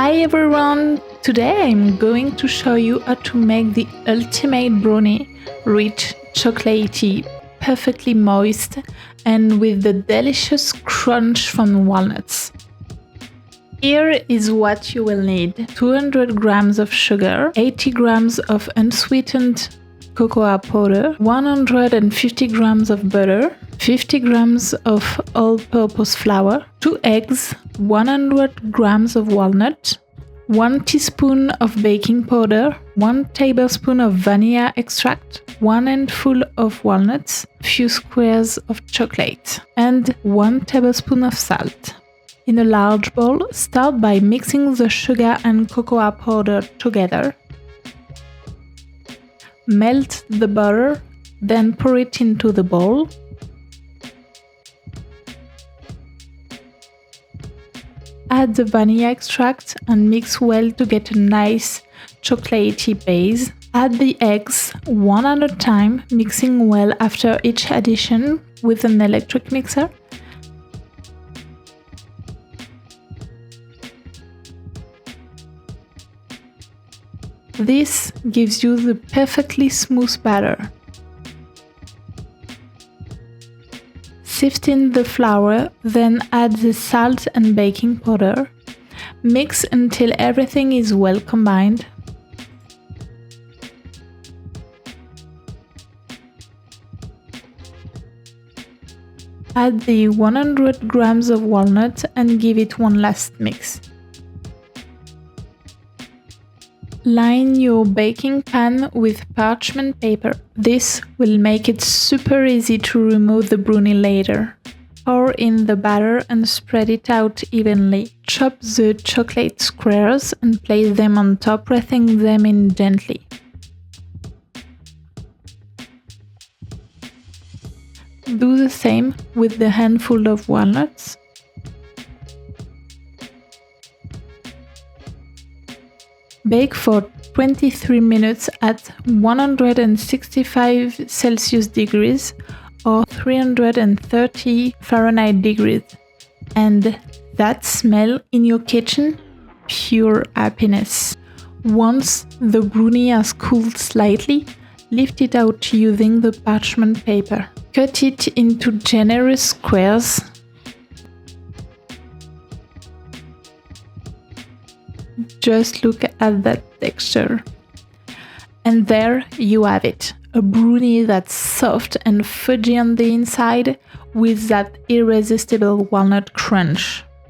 Hi everyone! Today I'm going to show you how to make the ultimate brownie, rich, chocolatey, perfectly moist, and with the delicious crunch from walnuts. Here is what you will need: 200 grams of sugar, 80 grams of unsweetened cocoa powder, 150 grams of butter, 50 grams of all-purpose flour, 2 eggs, 100 grams of walnut, 1 teaspoon of baking powder, 1 tablespoon of vanilla extract, 1 handful of walnuts, a few squares of chocolate, and 1 tablespoon of salt. In a large bowl, start by mixing the sugar and cocoa powder together. Melt the butter, then pour it into the bowl. Add the vanilla extract and mix well to get a nice chocolatey base. Add the eggs one at a time, mixing well after each addition with an electric mixer. This gives you the perfectly smooth batter. Sift in the flour, then add the salt and baking powder. Mix until everything is well combined. Add the 100 grams of walnut and give it one last mix. Line your baking pan with parchment paper. This will make it super easy to remove the brownie later. Pour in the batter and spread it out evenly. Chop the chocolate squares and place them on top, pressing them in gently. Do the same with the handful of walnuts. Bake for 23 minutes at 165 Celsius degrees or 330 Fahrenheit degrees. And that smell in your kitchen? Pure happiness. Once the brownie has cooled slightly, lift it out using the parchment paper. Cut it into generous squares. Just look at that texture. And there you have it, a brownie that's soft and fudgy on the inside with that irresistible walnut crunch.